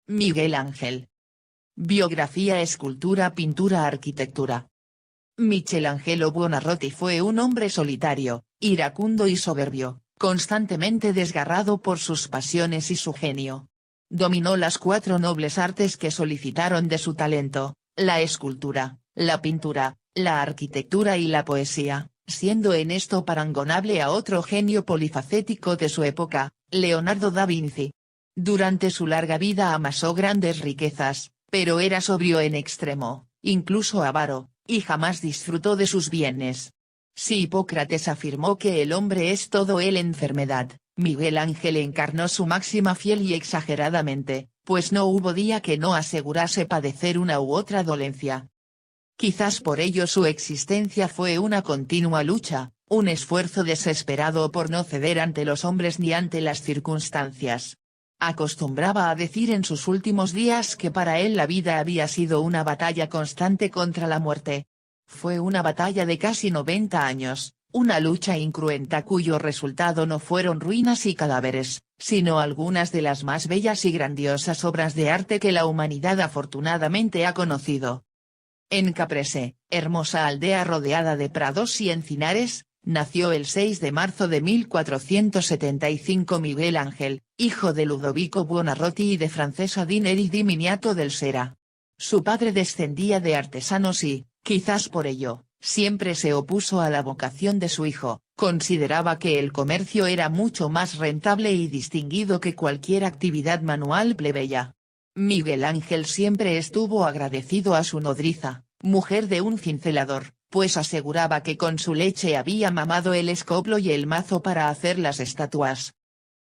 Miguel Ángel. Biografía: escultura, pintura, arquitectura. Michelangelo Buonarroti fue un hombre solitario, iracundo y soberbio, constantemente desgarrado por sus pasiones y su genio. Dominó las cuatro nobles artes que solicitaron de su talento: la escultura, la pintura, la arquitectura y la poesía, siendo en esto parangonable a otro genio polifacético de su época, Leonardo da Vinci. Durante su larga vida amasó grandes riquezas, pero era sobrio en extremo, incluso avaro, y jamás disfrutó de sus bienes. Si Hipócrates afirmó que el hombre es todo él enfermedad, Miguel Ángel encarnó su máxima fiel y exageradamente, pues no hubo día que no asegurase padecer una u otra dolencia. Quizás por ello su existencia fue una continua lucha, un esfuerzo desesperado por no ceder ante los hombres ni ante las circunstancias. Acostumbraba a decir en sus últimos días que para él la vida había sido una batalla constante contra la muerte. Fue una batalla de casi 90 años, una lucha incruenta cuyo resultado no fueron ruinas y cadáveres, sino algunas de las más bellas y grandiosas obras de arte que la humanidad afortunadamente ha conocido. En Caprese, hermosa aldea rodeada de prados y encinares, nació el 6 de marzo de 1475 Miguel Ángel, hijo de Ludovico Buonarroti y de Francesa di Neri di Miniato del Sera. Su padre descendía de artesanos y, quizás por ello, siempre se opuso a la vocación de su hijo, consideraba que el comercio era mucho más rentable y distinguido que cualquier actividad manual plebeya. Miguel Ángel siempre estuvo agradecido a su nodriza, mujer de un cincelador, pues aseguraba que con su leche había mamado el escoblo y el mazo para hacer las estatuas.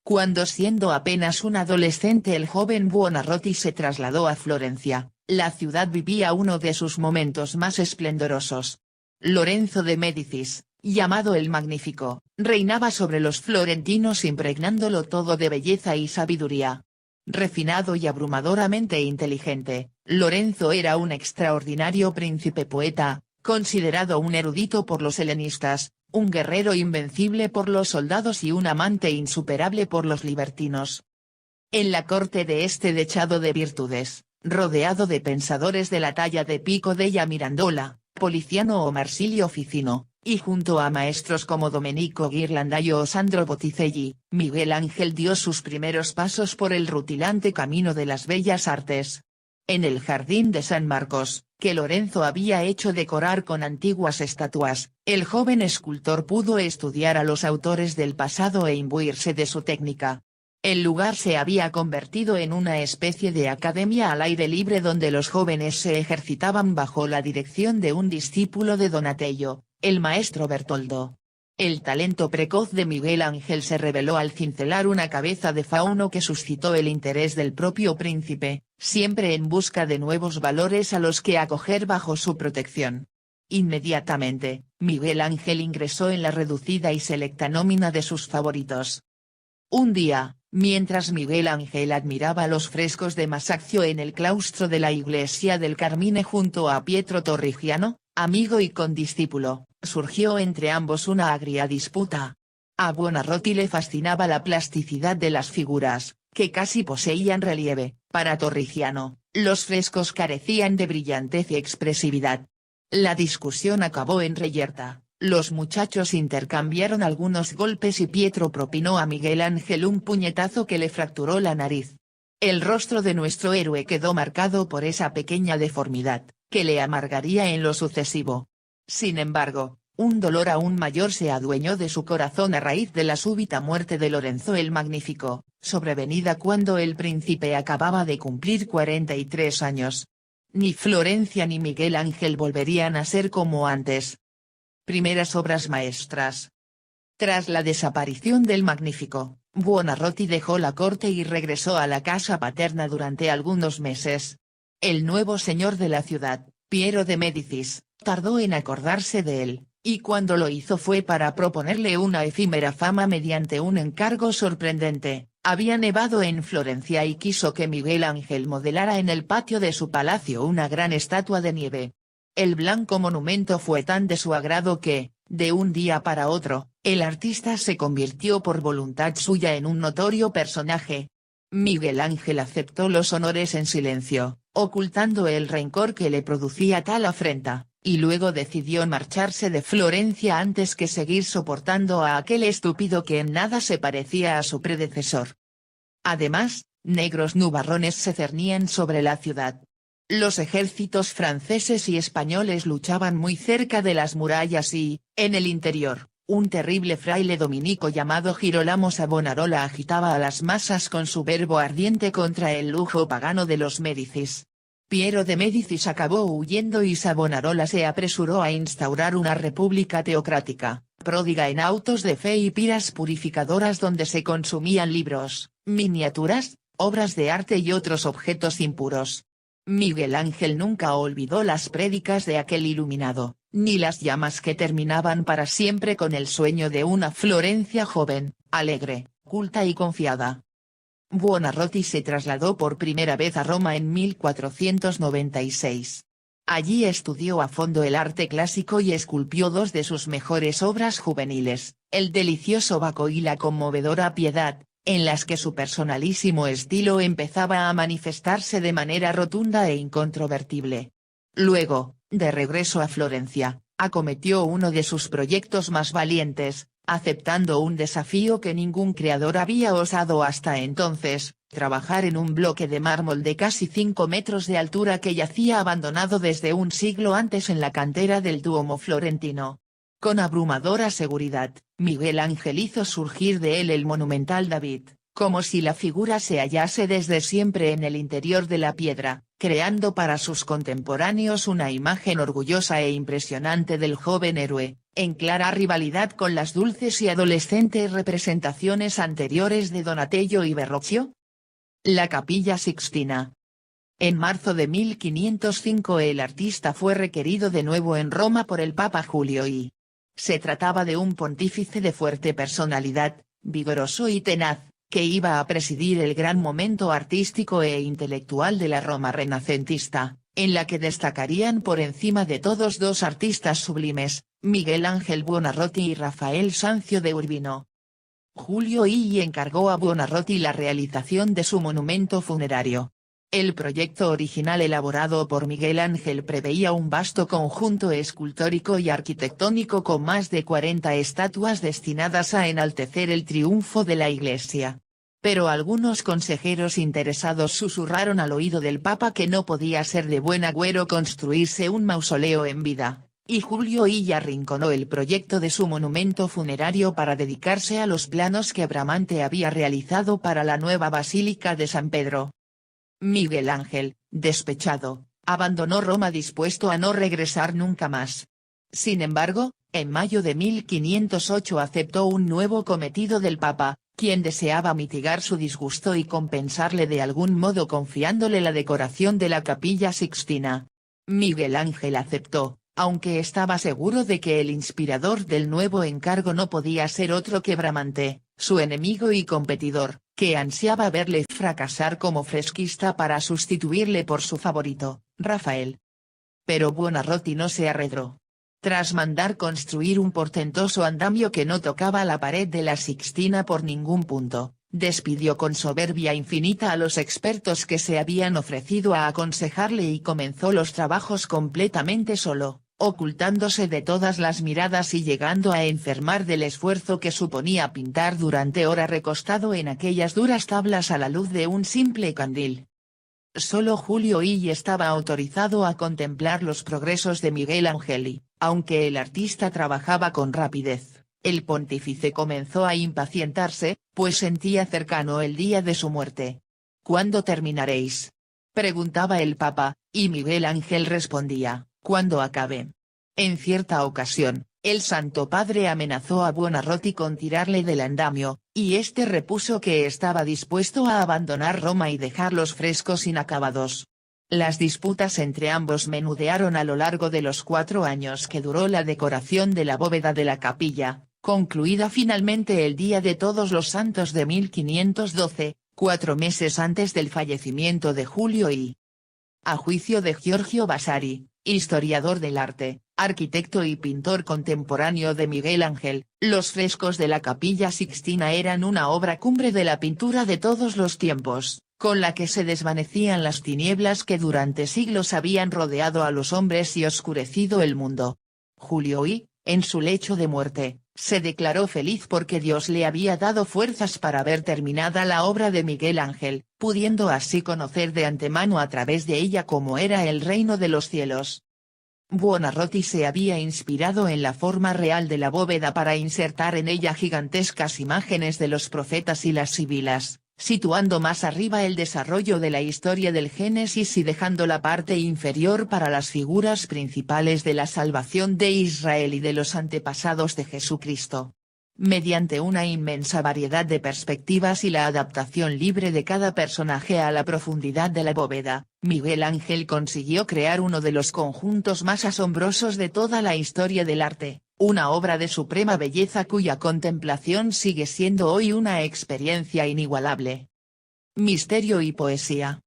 Cuando siendo apenas un adolescente el joven Buonarroti se trasladó a Florencia, la ciudad vivía uno de sus momentos más esplendorosos. Lorenzo de Médicis, llamado el Magnífico, reinaba sobre los florentinos impregnándolo todo de belleza y sabiduría. Refinado y abrumadoramente inteligente, Lorenzo era un extraordinario príncipe poeta, considerado un erudito por los helenistas, un guerrero invencible por los soldados y un amante insuperable por los libertinos. En la corte de este dechado de virtudes, rodeado de pensadores de la talla de Pico della Mirandola, Policiano o Marsilio Ficino, y junto a maestros como Domenico Ghirlandaio o Sandro Botticelli, Miguel Ángel dio sus primeros pasos por el rutilante camino de las bellas artes. En el jardín de San Marcos, que Lorenzo había hecho decorar con antiguas estatuas, el joven escultor pudo estudiar a los autores del pasado e imbuirse de su técnica. El lugar se había convertido en una especie de academia al aire libre donde los jóvenes se ejercitaban bajo la dirección de un discípulo de Donatello, el maestro Bertoldo. El talento precoz de Miguel Ángel se reveló al cincelar una cabeza de fauno que suscitó el interés del propio príncipe, siempre en busca de nuevos valores a los que acoger bajo su protección. Inmediatamente, Miguel Ángel ingresó en la reducida y selecta nómina de sus favoritos. Un día, mientras Miguel Ángel admiraba los frescos de Masaccio en el claustro de la iglesia del Carmine junto a Pietro Torrigiano, amigo y condiscípulo, surgió entre ambos una agria disputa. A Buonarroti le fascinaba la plasticidad de las figuras, que casi poseían relieve; para Torrigiano, los frescos carecían de brillantez y expresividad. La discusión acabó en reyerta, los muchachos intercambiaron algunos golpes y Pietro propinó a Miguel Ángel un puñetazo que le fracturó la nariz. El rostro de nuestro héroe quedó marcado por esa pequeña deformidad, que le amargaría en lo sucesivo. Sin embargo, un dolor aún mayor se adueñó de su corazón a raíz de la súbita muerte de Lorenzo el Magnífico, sobrevenida cuando el príncipe acababa de cumplir 43 años. Ni Florencia ni Miguel Ángel volverían a ser como antes. Primeras obras maestras. Tras la desaparición del Magnífico, Buonarroti dejó la corte y regresó a la casa paterna durante algunos meses. El nuevo señor de la ciudad, Piero de Médicis, tardó en acordarse de él, y cuando lo hizo fue para proponerle una efímera fama mediante un encargo sorprendente. Había nevado en Florencia y quiso que Miguel Ángel modelara en el patio de su palacio una gran estatua de nieve. El blanco monumento fue tan de su agrado que, de un día para otro, el artista se convirtió por voluntad suya en un notorio personaje. Miguel Ángel aceptó los honores en silencio, ocultando el rencor que le producía tal afrenta, y luego decidió marcharse de Florencia antes que seguir soportando a aquel estúpido que en nada se parecía a su predecesor. Además, negros nubarrones se cernían sobre la ciudad. Los ejércitos franceses y españoles luchaban muy cerca de las murallas y, en el interior, un terrible fraile dominico llamado Girolamo Savonarola agitaba a las masas con su verbo ardiente contra el lujo pagano de los Médicis. Piero de Médicis acabó huyendo y Savonarola se apresuró a instaurar una república teocrática, pródiga en autos de fe y piras purificadoras donde se consumían libros, miniaturas, obras de arte y otros objetos impuros. Miguel Ángel nunca olvidó las prédicas de aquel iluminado, ni las llamas que terminaban para siempre con el sueño de una Florencia joven, alegre, culta y confiada. Buonarroti se trasladó por primera vez a Roma en 1496. Allí estudió a fondo el arte clásico y esculpió dos de sus mejores obras juveniles, el delicioso Baco y la conmovedora Piedad, en las que su personalísimo estilo empezaba a manifestarse de manera rotunda e incontrovertible. Luego, de regreso a Florencia, acometió uno de sus proyectos más valientes, aceptando un desafío que ningún creador había osado hasta entonces, trabajar en un bloque de mármol de casi 5 metros de altura que yacía abandonado desde un siglo antes en la cantera del Duomo florentino. Con abrumadora seguridad, Miguel Ángel hizo surgir de él el monumental David, como si la figura se hallase desde siempre en el interior de la piedra, creando para sus contemporáneos una imagen orgullosa e impresionante del joven héroe, en clara rivalidad con las dulces y adolescentes representaciones anteriores de Donatello y Verrocchio. La Capilla Sixtina. En marzo de 1505 el artista fue requerido de nuevo en Roma por el Papa Julio I. Se trataba de un pontífice de fuerte personalidad, vigoroso y tenaz, que iba a presidir el gran momento artístico e intelectual de la Roma renacentista, en la que destacarían por encima de todos dos artistas sublimes, Miguel Ángel Buonarroti y Rafael Sanzio de Urbino. Julio I encargó a Buonarroti la realización de su monumento funerario. El proyecto original elaborado por Miguel Ángel preveía un vasto conjunto escultórico y arquitectónico con más de 40 estatuas destinadas a enaltecer el triunfo de la Iglesia. Pero algunos consejeros interesados susurraron al oído del Papa que no podía ser de buen agüero construirse un mausoleo en vida, y Julio I arrinconó el proyecto de su monumento funerario para dedicarse a los planos que Bramante había realizado para la nueva Basílica de San Pedro. Miguel Ángel, despechado, abandonó Roma dispuesto a no regresar nunca más. Sin embargo, en mayo de 1508 aceptó un nuevo cometido del Papa, quien deseaba mitigar su disgusto y compensarle de algún modo confiándole la decoración de la Capilla Sixtina. Miguel Ángel aceptó, aunque estaba seguro de que el inspirador del nuevo encargo no podía ser otro que Bramante, su enemigo y competidor, que ansiaba verle fracasar como fresquista para sustituirle por su favorito, Rafael. Pero Buonarroti no se arredró. Tras mandar construir un portentoso andamio que no tocaba la pared de la Sixtina por ningún punto, despidió con soberbia infinita a los expertos que se habían ofrecido a aconsejarle y comenzó los trabajos completamente solo, ocultándose de todas las miradas y llegando a enfermar del esfuerzo que suponía pintar durante horas recostado en aquellas duras tablas a la luz de un simple candil. Solo Julio I estaba autorizado a contemplar los progresos de Miguel Ángel y, aunque el artista trabajaba con rapidez, el pontífice comenzó a impacientarse, pues sentía cercano el día de su muerte. ¿Cuándo terminaréis?, preguntaba el Papa, y Miguel Ángel respondía, cuando acabe. En cierta ocasión, el Santo Padre amenazó a Buonarroti con tirarle del andamio, y este repuso que estaba dispuesto a abandonar Roma y dejar los frescos inacabados. Las disputas entre ambos menudearon a lo largo de los 4 años que duró la decoración de la bóveda de la capilla, concluida finalmente el Día de Todos los Santos de 1512, 4 meses antes del fallecimiento de Julio I. A juicio de Giorgio Vasari, historiador del arte, Arquitecto y pintor contemporáneo de Miguel Ángel, los frescos de la Capilla Sixtina eran una obra cumbre de la pintura de todos los tiempos, con la que se desvanecían las tinieblas que durante siglos habían rodeado a los hombres y oscurecido el mundo. Julio I, en su lecho de muerte, se declaró feliz porque Dios le había dado fuerzas para ver terminada la obra de Miguel Ángel, pudiendo así conocer de antemano a través de ella cómo era el reino de los cielos. Buonarroti se había inspirado en la forma real de la bóveda para insertar en ella gigantescas imágenes de los profetas y las sibilas, situando más arriba el desarrollo de la historia del Génesis y dejando la parte inferior para las figuras principales de la salvación de Israel y de los antepasados de Jesucristo. Mediante una inmensa variedad de perspectivas y la adaptación libre de cada personaje a la profundidad de la bóveda, Miguel Ángel consiguió crear uno de los conjuntos más asombrosos de toda la historia del arte, una obra de suprema belleza cuya contemplación sigue siendo hoy una experiencia inigualable. Misterio y poesía.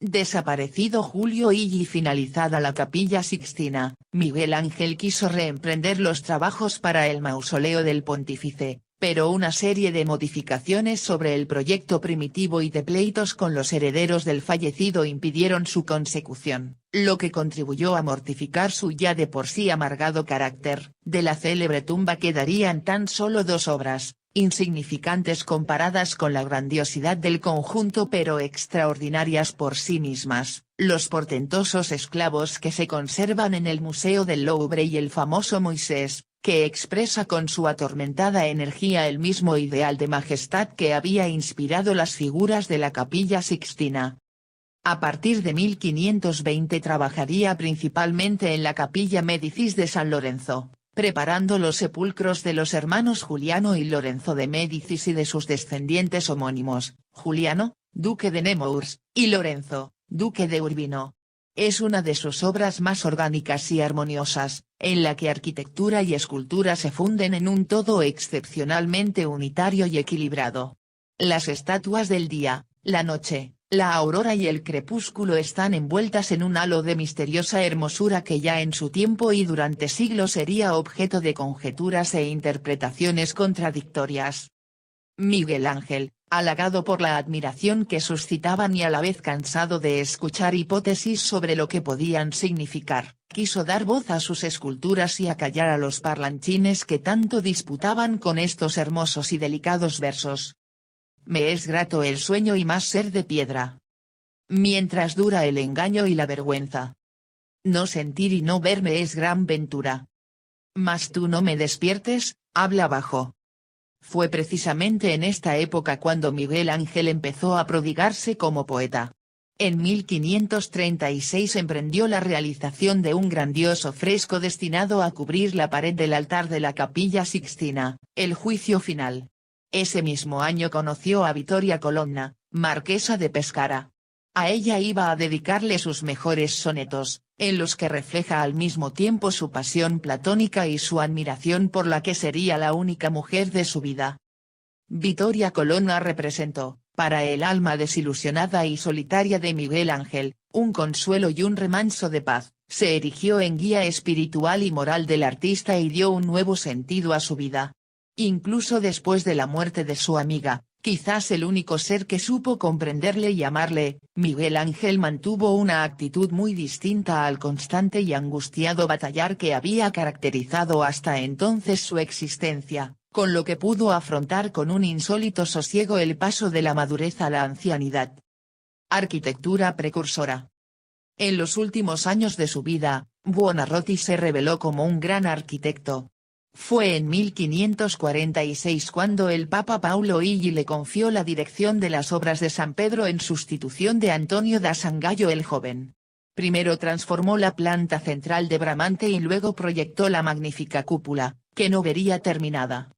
Desaparecido Julio I y finalizada la Capilla Sixtina, Miguel Ángel quiso reemprender los trabajos para el mausoleo del pontífice, pero una serie de modificaciones sobre el proyecto primitivo y de pleitos con los herederos del fallecido impidieron su consecución, lo que contribuyó a mortificar su ya de por sí amargado carácter. De la célebre tumba quedarían tan solo dos obras, insignificantes comparadas con la grandiosidad del conjunto pero extraordinarias por sí mismas, los portentosos esclavos que se conservan en el Museo del Louvre y el famoso Moisés, que expresa con su atormentada energía el mismo ideal de majestad que había inspirado las figuras de la Capilla Sixtina. A partir de 1520 trabajaría principalmente en la Capilla Médicis de San Lorenzo, preparando los sepulcros de los hermanos Juliano y Lorenzo de Médicis y de sus descendientes homónimos, Juliano, duque de Nemours, y Lorenzo, duque de Urbino. Es una de sus obras más orgánicas y armoniosas, en la que arquitectura y escultura se funden en un todo excepcionalmente unitario y equilibrado. Las estatuas del día, la noche, la aurora y el crepúsculo están envueltas en un halo de misteriosa hermosura que ya en su tiempo y durante siglos sería objeto de conjeturas e interpretaciones contradictorias. Miguel Ángel, halagado por la admiración que suscitaban y a la vez cansado de escuchar hipótesis sobre lo que podían significar, quiso dar voz a sus esculturas y acallar a los parlanchines que tanto disputaban con estos hermosos y delicados versos. Me es grato el sueño y más ser de piedra. Mientras dura el engaño y la vergüenza. No sentir y no verme es gran ventura. Mas tú no me despiertes, habla bajo. Fue precisamente en esta época cuando Miguel Ángel empezó a prodigarse como poeta. En 1536 emprendió la realización de un grandioso fresco destinado a cubrir la pared del altar de la Capilla Sixtina, el Juicio Final. Ese mismo año conoció a Vittoria Colonna, marquesa de Pescara. A ella iba a dedicarle sus mejores sonetos, en los que refleja al mismo tiempo su pasión platónica y su admiración por la que sería la única mujer de su vida. Vittoria Colonna representó, para el alma desilusionada y solitaria de Miguel Ángel, un consuelo y un remanso de paz, se erigió en guía espiritual y moral del artista y dio un nuevo sentido a su vida. Incluso después de la muerte de su amiga, quizás el único ser que supo comprenderle y amarle, Miguel Ángel mantuvo una actitud muy distinta al constante y angustiado batallar que había caracterizado hasta entonces su existencia, con lo que pudo afrontar con un insólito sosiego el paso de la madurez a la ancianidad. Arquitectura precursora. En los últimos años de su vida, Buonarroti se reveló como un gran arquitecto. Fue en 1546 cuando el Papa Paulo I le confió la dirección de las obras de San Pedro en sustitución de Antonio da Sangallo el Joven. Primero transformó la planta central de Bramante y luego proyectó la magnífica cúpula, que no vería terminada.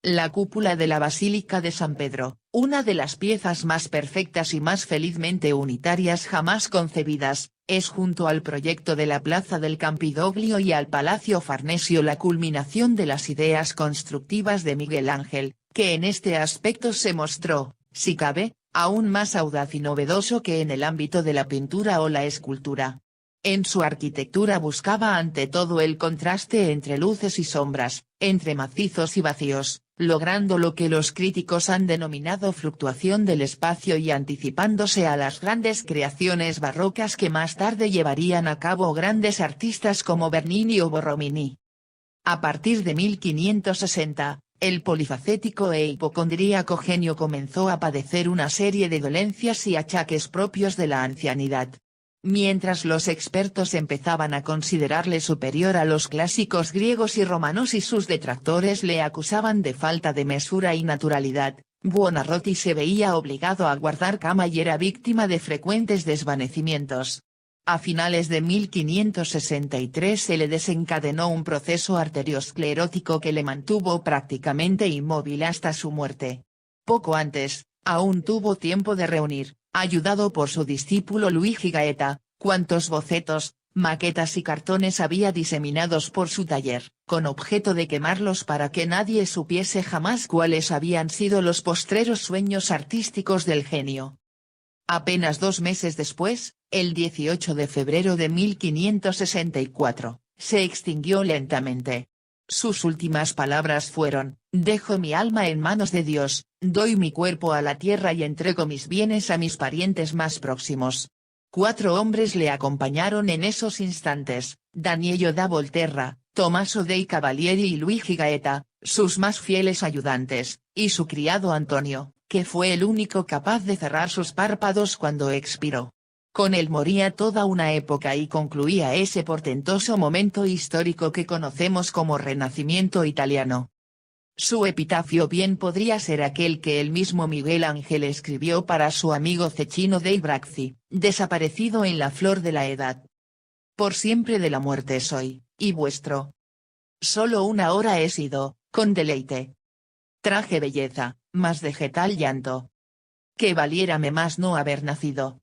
La cúpula de la Basílica de San Pedro, una de las piezas más perfectas y más felizmente unitarias jamás concebidas, es junto al proyecto de la Plaza del Campidoglio y al Palacio Farnesio la culminación de las ideas constructivas de Miguel Ángel, que en este aspecto se mostró, si cabe, aún más audaz y novedoso que en el ámbito de la pintura o la escultura. En su arquitectura buscaba ante todo el contraste entre luces y sombras, entre macizos y vacíos, logrando lo que los críticos han denominado fluctuación del espacio y anticipándose a las grandes creaciones barrocas que más tarde llevarían a cabo grandes artistas como Bernini o Borromini. A partir de 1560, el polifacético e hipocondríaco genio comenzó a padecer una serie de dolencias y achaques propios de la ancianidad. Mientras los expertos empezaban a considerarle superior a los clásicos griegos y romanos y sus detractores le acusaban de falta de mesura y naturalidad, Buonarroti se veía obligado a guardar cama y era víctima de frecuentes desvanecimientos. A finales de 1563 se le desencadenó un proceso arteriosclerótico que le mantuvo prácticamente inmóvil hasta su muerte. Poco antes, aún tuvo tiempo de reunir, ayudado por su discípulo Luigi Gaeta, cuantos bocetos, maquetas y cartones había diseminados por su taller, con objeto de quemarlos para que nadie supiese jamás cuáles habían sido los postreros sueños artísticos del genio. Apenas 2 meses después, el 18 de febrero de 1564, se extinguió lentamente. Sus últimas palabras fueron: «Dejo mi alma en manos de Dios, doy mi cuerpo a la tierra y entrego mis bienes a mis parientes más próximos». 4 hombres le acompañaron en esos instantes: Daniello da Volterra, Tommaso dei Cavalieri y Luigi Gaeta, sus más fieles ayudantes, y su criado Antonio, que fue el único capaz de cerrar sus párpados cuando expiró. Con él moría toda una época y concluía ese portentoso momento histórico que conocemos como Renacimiento italiano. Su epitafio bien podría ser aquel que el mismo Miguel Ángel escribió para su amigo Cecchino dei Bracci, desaparecido en la flor de la edad. Por siempre de la muerte soy, y vuestro. Solo una hora he sido, con deleite. Traje belleza, mas dejé tal llanto. Que valiérame más no haber nacido.